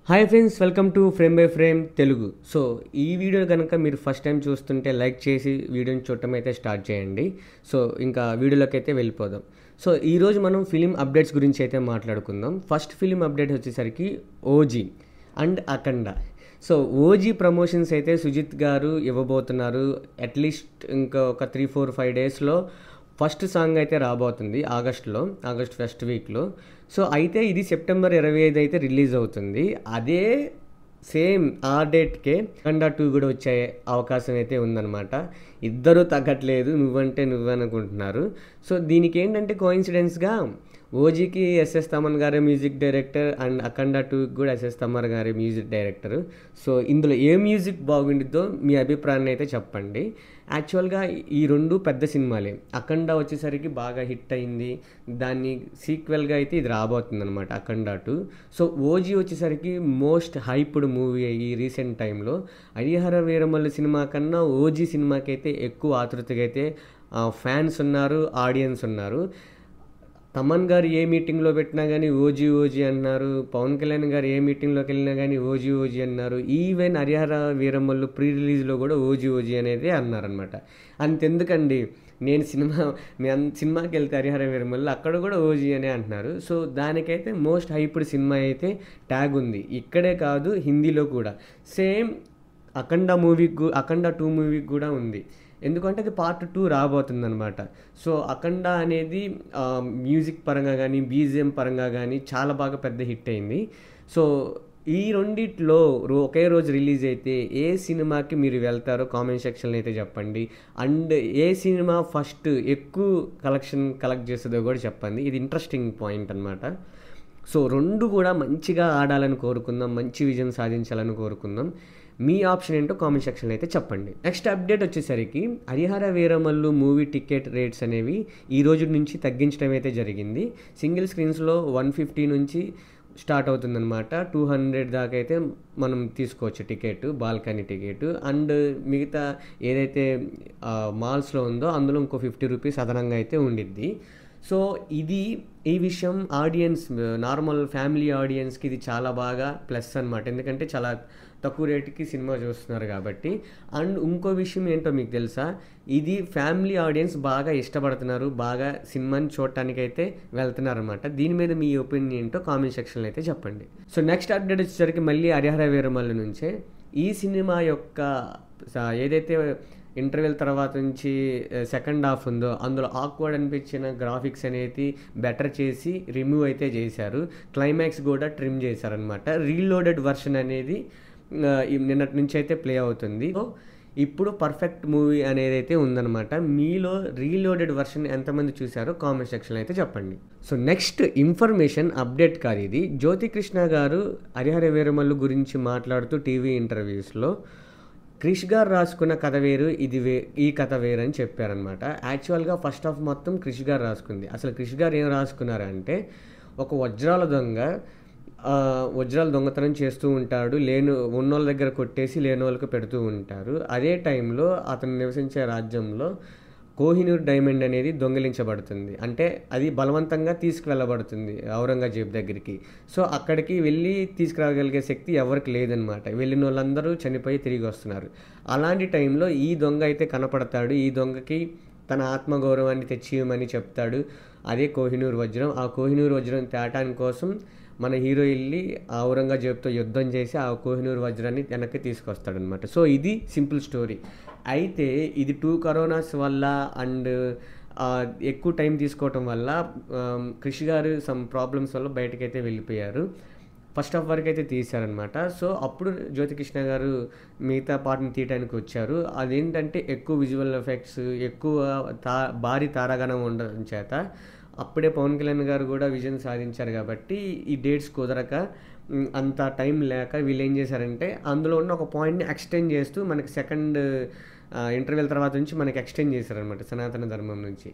Hi friends, welcome to frame by frame Telugu. So ఈ video కనుక మీరు ఫస్ట్ టైం చూస్తుంటే లైక్ చేసి వీడియోని చూడటం అయితే స్టార్ట్ చేయండి. సో ఇంకా వీడియోలోకి అయితే వెళ్ళిపోదాం. సో ఈరోజు మనం ఫిలిం అప్డేట్స్ గురించి అయితే మాట్లాడుకుందాం. ఫస్ట్ ఫిలిం అప్డేట్ వచ్చేసరికి OG and Akhanda. So OG promotions అయితే సుజిత్ గారు ఇవ్వబోతున్నారు. అట్లీస్ట్ ఇంకా ఒక 3-4-5 డేస్లో ఫస్ట్ సాంగ్ అయితే రాబోతుంది ఆగస్ట్ ఫస్ట్ వీక్లో. సో అయితే ఇది సెప్టెంబర్ 25 అయితే రిలీజ్ అవుతుంది. అదే సేమ్ ఆ డేట్కే అఖండ 2 కూడా వచ్చే అవకాశం అయితే ఉందన్నమాట. ఇద్దరు తగ్గట్లేదు, నువ్వంటే నువ్వు అనుకుంటున్నారు. సో దీనికి ఏంటంటే కోఇన్సిడెన్స్గా ఓజీకి ఎస్ఎస్ తమన్ గారే మ్యూజిక్ డైరెక్టర్ అండ్ అఖండ 2కి కూడా ఎస్ఎస్ తమన్ గారే మ్యూజిక్ డైరెక్టర్. సో ఇందులో ఏ మ్యూజిక్ బాగుండిద్దో మీ అభిప్రాయాన్ని అయితే చెప్పండి. యాక్చువల్గా ఈ రెండు పెద్ద సినిమాలే. అఖండ వచ్చేసరికి బాగా హిట్ అయింది, దాన్ని సీక్వెల్గా అయితే ఇది రాబోతుంది అనమాట అఖండ 2. సో ఓజీ వచ్చేసరికి మోస్ట్ హైప్డ్ మూవీ ఈ రీసెంట్ టైంలో. హరిహర వీరమల్లు సినిమా కన్నా ఓజీ సినిమాకి అయితే ఎక్కువ ఆతృతగా అయితే ఫ్యాన్స్ ఉన్నారు, ఆడియన్స్ ఉన్నారు. తమన్ గారు ఏ మీటింగ్లో పెట్టినా కానీ ఓజీ ఓజీ అన్నారు. పవన్ కళ్యాణ్ గారు ఏ మీటింగ్లోకి వెళ్ళినా కానీ ఓజీ ఓజీ అన్నారు. ఈవెన్ హరిహర వీరమల్లు ప్రీ రిలీజ్లో కూడా ఓజీ ఓజీ అనేది అన్నారనమాట. అంతెందుకండి, నేను సినిమాకి వెళ్తే హరిహర వీరమల్లు అక్కడ కూడా ఓజీ అనే అంటున్నారు. సో దానికైతే మోస్ట్ హైప్డ్ సినిమా అయితే ట్యాగ్ ఉంది. ఇక్కడే కాదు, హిందీలో కూడా సేమ్ అఖండ 2 మూవీకి కూడా ఉంది. ఎందుకంటే అది పార్ట్ 2 రాబోతుందన్నమాట. సో అఖండ అనేది మ్యూజిక్ పరంగా కానీ బీజిఎం పరంగా కానీ చాలా బాగా పెద్ద హిట్ అయింది. సో ఈ రెండిట్లో ఒకే రోజు రిలీజ్ అయితే ఏ సినిమాకి మీరు వెళ్తారో కామెంట్ సెక్షన్లో అయితే చెప్పండి. అండ్ ఏ సినిమా ఫస్ట్ ఎక్కువ కలెక్ట్ చేస్తుందో కూడా చెప్పండి. ఇది ఇంట్రెస్టింగ్ పాయింట్ అనమాట. సో రెండు కూడా మంచిగా ఆడాలని కోరుకుందాం, మంచి విజయం సాధించాలని కోరుకుందాం. మీ ఆప్షన్ ఏంటో కామెంట్ సెక్షన్లో అయితే చెప్పండి. నెక్స్ట్ అప్డేట్ వచ్చేసరికి Harihara Veeramallu movie ticket rates అనేవి ఈ రోజు నుంచి తగ్గించడం అయితే జరిగింది. సింగిల్ స్క్రీన్స్లో 150 నుంచి స్టార్ట్ అవుతుందన్నమాట. 200 దాకా అయితే మనం తీసుకోవచ్చు టికెట్, బాల్కనీ టికెట్. అండ్ మిగతా ఏదైతే మాల్స్లో ఉందో అందులో ఇంకో 50 రూపీస్ అదనంగా అయితే ఉండిద్ది. సో ఈ విషయం నార్మల్ ఫ్యామిలీ ఆడియన్స్కి ఇది చాలా బాగా ప్లస్ అనమాట. ఎందుకంటే చాలా తక్కువ రేటుకి సినిమా చూస్తున్నారు కాబట్టి. అండ్ ఇంకో విషయం ఏంటో మీకు తెలుసా, ఇది ఫ్యామిలీ ఆడియన్స్ బాగా ఇష్టపడుతున్నారు, బాగా సినిమాని చూడటానికి అయితే వెళ్తున్నారు అనమాట. దీని మీద మీ ఒపీనియన్ ఏంటో కామెంట్ సెక్షన్లో అయితే చెప్పండి. సో నెక్స్ట్ అప్డేట్ వచ్చేసరికి మళ్ళీ హరిహర వీరమల్లు నుంచే. ఈ సినిమా యొక్క ఏదైతే ఇంటర్వెల్ తర్వాత నుంచి సెకండ్ హాఫ్ ఉందో అందులో ఆక్వర్డ్ అనిపించిన గ్రాఫిక్స్ అనేది బెటర్ చేసి రిమూవ్ అయితే చేశారు. క్లైమాక్స్ కూడా ట్రిమ్ చేశారనమాట. రీలోడెడ్ వర్షన్ అనేది నిన్నటి నుంచి అయితే ప్లే అవుతుంది. సో ఇప్పుడు పర్ఫెక్ట్ మూవీ అనేది అయితే ఉందన్నమాట. మీలో రీలోడెడ్ వర్షన్ ఎంతమంది చూశారో కామెంట్ సెక్షన్లో అయితే చెప్పండి. సో నెక్స్ట్ ఇన్ఫర్మేషన్ అప్డేట్ కాదు ఇది. జ్యోతికృష్ణ గారు హరిహర వీరమల్లు గురించి మాట్లాడుతూ టీవీ ఇంటర్వ్యూస్లో క్రిష్ గారు రాసుకున్న కథ వేరు, ఈ కథ వేరు అని చెప్పారనమాట. యాక్చువల్గా ఫస్ట్ హాఫ్ మొత్తం క్రిష్ గారు రాసుకుంది. అసలు క్రిష్ గారు ఏం రాసుకున్నారంటే, ఒక వజ్రాల దొంగతనం చేస్తూ ఉంటాడు, ఉన్నోళ్ళ దగ్గర కొట్టేసి లేని వాళ్ళకి పెడుతూ ఉంటారు. అదే టైంలో అతను నివసించే రాజ్యంలో కోహినూర్ డైమండ్ అనేది దొంగిలించబడుతుంది. అంటే అది బలవంతంగా తీసుకువెళ్ళబడుతుంది ఔరంగజేబ్ దగ్గరికి. సో అక్కడికి వెళ్ళి తీసుకురాగలిగే శక్తి ఎవరికి లేదనమాట. వెళ్ళిన వాళ్ళందరూ చనిపోయి తిరిగి వస్తున్నారు. అలాంటి టైంలో ఈ దొంగ అయితే కనపడతాడు. ఈ దొంగకి తన ఆత్మగౌరవాన్ని తెచ్చియమని చెప్తాడు. అదే కోహినూర్ వజ్రం. ఆ కోహినూర్ వజ్రం తేటాని కోసం మన హీరో వెళ్ళి ఔరంగజేబ్తో యుద్ధం చేసి ఆ కోహినూర్ వజ్రాన్ని వెనక్కి తీసుకొస్తాడనమాట. సో ఇది సింపుల్ స్టోరీ. అయితే ఇది 2 కరోనాస్ వల్ల అండ్ ఎక్కువ టైం తీసుకోవటం వల్ల క్రిష్ గారు సమ్ ప్రాబ్లమ్స్ వల్ల బయటకైతే వెళ్ళిపోయారు. ఫస్ట్ హాఫ్ వరకు అయితే తీశారనమాట. సో అప్పుడు జ్యోతికృష్ణ గారు మిగతా పార్ట్ని తీయడానికి వచ్చారు. అదేంటంటే ఎక్కువ విజువల్ ఎఫెక్ట్స్, ఎక్కువ భారీ తారాగణం ఉండడం చేత అప్పుడే పవన్ కళ్యాణ్ గారు కూడా విజయం సాధించారు కాబట్టి ఈ డేట్స్ కుదరక అంత టైం లేక వీళ్ళు ఏం చేశారంటే అందులో ఉన్న ఒక పాయింట్ని ఎక్స్టెండ్ చేస్తూ మనకి సెకండ్ ఇంటర్వెల్ తర్వాత నుంచి మనకి ఎక్స్టెండ్ చేశారనమాట సనాతన ధర్మం నుంచి.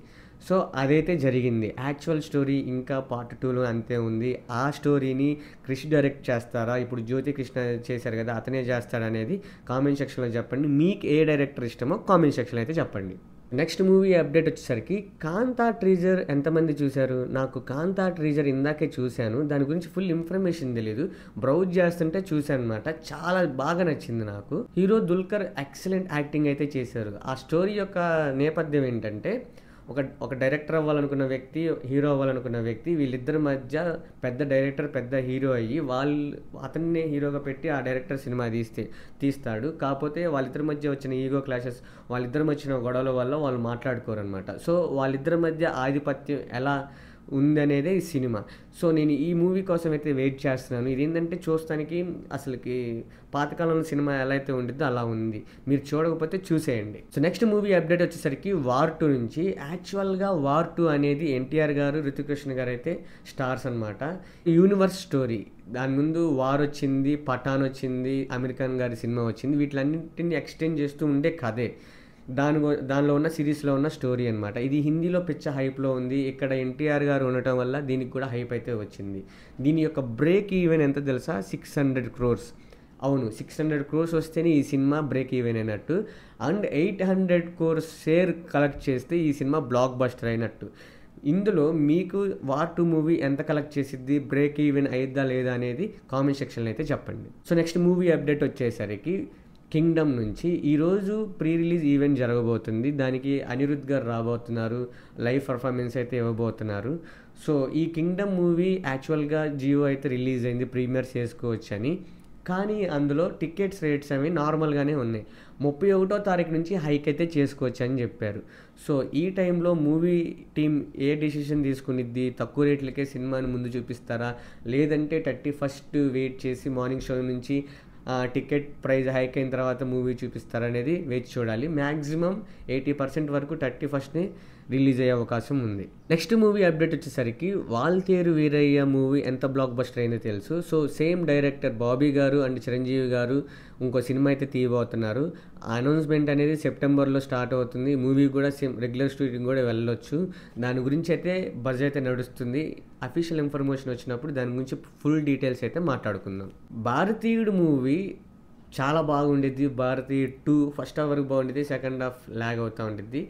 సో అదైతే జరిగింది. యాక్చువల్ స్టోరీ ఇంకా పార్ట్ 2లో అంతే ఉంది. ఆ స్టోరీని క్రిష్ డైరెక్ట్ చేస్తారా, ఇప్పుడు జ్యోతికృష్ణ చేశారు కదా అతనే చేస్తాడనేది కామెంట్ సెక్షన్లో చెప్పండి. మీకు ఏ డైరెక్టర్ ఇష్టమో కామెంట్ సెక్షన్లో అయితే చెప్పండి. నెక్స్ట్ మూవీ అప్డేట్ వచ్చేసరికి కాంతా టీజర్ ఎంతమంది చూశారు? నాకు కాంతా టీజర్ ఇందాకే చూశాను. దాని గురించి ఫుల్ ఇన్ఫర్మేషన్ తెలీదు. బ్రౌజ్ చేస్తుంటే చూశాను అనమాట. చాలా బాగా నచ్చింది నాకు. హీరో దుల్కర్ ఎక్సలెంట్ యాక్టింగ్ అయితే చేశారు. ఆ స్టోరీ యొక్క నేపథ్యం ఏంటంటే ఒక డైరెక్టర్ అవ్వాలనుకున్న వ్యక్తి, హీరో అవ్వాలనుకున్న వ్యక్తి, వీళ్ళిద్దరి మధ్య పెద్ద డైరెక్టర్ పెద్ద హీరో అయ్యి అతన్నే హీరోగా పెట్టి ఆ డైరెక్టర్ సినిమా తీస్తాడు. కాకపోతే వాళ్ళిద్దరి మధ్య వచ్చిన ఈగో క్లాషెస్, వాళ్ళిద్దరి వచ్చిన గొడవల వల్ల వాళ్ళు మాట్లాడుకోరు అనమాట. సో వాళ్ళిద్దరి మధ్య ఆధిపత్యం ఎలా ఉందనేదే ఈ సినిమా. సో నేను ఈ మూవీ కోసం అయితే వెయిట్ చేస్తున్నాను. ఇదేంటంటే చూస్తానికి అసలుకి పాతకాలంలో సినిమా ఎలా అయితే ఉంటుందో అలా ఉంది. మీరు చూడకపోతే చూసేయండి. సో నెక్స్ట్ మూవీ అప్డేట్ వచ్చేసరికి వార్ 2 నుంచి. యాక్చువల్గా వార్ 2 అనేది ఎన్టీఆర్ గారు, రితిక్ రోషన్ గారు అయితే స్టార్స్ అనమాట. Universe story. దాని ముందు వార్ వచ్చింది, పఠాన్ వచ్చింది, అమీర్ ఖాన్ గారి సినిమా వచ్చింది. వీటిలన్నింటినీ ఎక్స్టెండ్ చేస్తూ ఉండే కథే దానిలో ఉన్న సిరీస్లో ఉన్న స్టోరీ అనమాట. ఇది హిందీలో పిచ్చ హైప్లో ఉంది. ఇక్కడ ఎన్టీఆర్ గారు ఉండటం వల్ల దీనికి కూడా హైప్ అయితే వచ్చింది. దీని యొక్క బ్రేక్ ఈవెన్ ఎంత తెలుసా? 600 crores. అవును, 600 crores వస్తేనే ఈ సినిమా బ్రేక్ ఈవెన్ అయినట్టు. అండ్ 800 crores షేర్ కలెక్ట్ చేస్తే ఈ సినిమా బ్లాక్ బస్టర్ అయినట్టు. ఇందులో మీకు వార్ 2 మూవీ ఎంత కలెక్ట్ చేసిద్ది, బ్రేక్ ఈవెన్ అయిద్దా లేదా అనేది కామెంట్ సెక్షన్లో అయితే చెప్పండి. సో నెక్స్ట్ మూవీ అప్డేట్ వచ్చేసరికి కింగ్డమ్ నుంచి. ఈరోజు ప్రీ రిలీజ్ ఈవెంట్ జరగబోతుంది. దానికి అనిరుద్ధ్ గారు రాబోతున్నారు. లైవ్ పర్ఫార్మెన్స్ అయితే ఇవ్వబోతున్నారు. సో ఈ కింగ్డమ్ మూవీ యాక్చువల్గా జియో అయితే రిలీజ్ అయింది, ప్రీమియర్ చేసుకోవచ్చు అని. కానీ అందులో టికెట్స్ రేట్స్ అవి నార్మల్గానే ఉన్నాయి. 31వ తారీఖు నుంచి హైక్ అయితే చేసుకోవచ్చు అని చెప్పారు. సో ఈ టైంలో మూవీ టీం ఏ డిసిషన్ తీసుకునిద్ది? తక్కువ రేట్లకే సినిమాని ముందు చూపిస్తారా, లేదంటే 31st వెయిట్ చేసి మార్నింగ్ షో నుంచి టికెట్ ప్రైస్ హైక్ అయిన తర్వాత మూవీ చూపిస్తారనేది వేచి చూడాలి. మ్యాక్సిమం 80% వరకు 31st రిలీజ్ అయ్యే అవకాశం ఉంది. నెక్స్ట్ మూవీ అప్డేట్ వచ్చేసరికి వాల్తేరు వీరయ్య మూవీ ఎంత బ్లాక్ బస్టర్ అయిందో తెలుసు. సో సేమ్ డైరెక్టర్ బాబీ గారు అండ్ చిరంజీవి గారు ఇంకో సినిమా అయితే తీయబోతున్నారు. అనౌన్స్మెంట్ అనేది సెప్టెంబర్లో స్టార్ట్ అవుతుంది. మూవీ కూడా రెగ్యులర్ షూటింగ్ కూడా వెళ్ళొచ్చు. దాని గురించి అయితే బజ్ అయితే నడుస్తుంది. అఫీషియల్ ఇన్ఫర్మేషన్ వచ్చినప్పుడు దాని గురించి ఫుల్ డీటెయిల్స్ అయితే మాట్లాడుకుందాం. భారతీయుడు మూవీ చాలా బాగుండిద్ది. భారతీయుడు 2 ఫస్ట్ హాఫ్ వరకు బాగుండిద్ది, సెకండ్ హాఫ్ ల్యాగ్ అవుతూ ఉండిద్ది.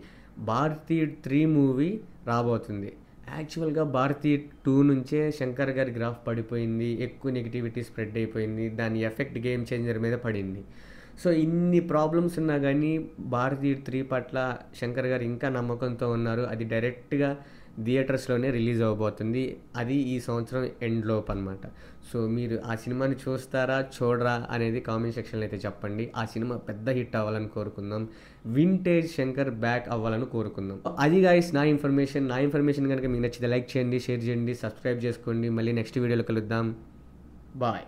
భారతీయుడు 3 మూవీ రాబోతుంది. యాక్చువల్గా భారతీయుడు 2 నుంచే శంకర్ గారి గ్రాఫ్ పడిపోయింది, ఎక్కువ నెగిటివిటీ స్ప్రెడ్ అయిపోయింది. దాని ఎఫెక్ట్ గేమ్ చేంజర్ మీద పడింది. సో ఇన్ని ప్రాబ్లమ్స్ ఉన్నా కానీ భారతీయుడు 3 పట్ల శంకర్ గారు ఇంకా నమ్మకంతో ఉన్నారు. అది డైరెక్ట్గా థియేటర్స్లోనే రిలీజ్ అవ్వబోతుంది. అది ఈ సంవత్సరం ఎండ్ లోపు అనమాట. సో మీరు ఆ సినిమాని చూస్తారా చూడరా అనేది కామెంట్ సెక్షన్లో అయితే చెప్పండి. ఆ సినిమా పెద్ద హిట్ అవ్వాలని కోరుకుందాం. వింటేజ్ శంకర్ బ్యాక్ అవ్వాలని కోరుకుందాం. అది గాయ్స్ నా ఇన్ఫర్మేషన్ కనుక మీకు నచ్చితే లైక్ చేయండి, షేర్ చేయండి, సబ్స్క్రైబ్ చేసుకోండి. మళ్ళీ నెక్స్ట్ వీడియోలో కలుద్దాం. బాయ్.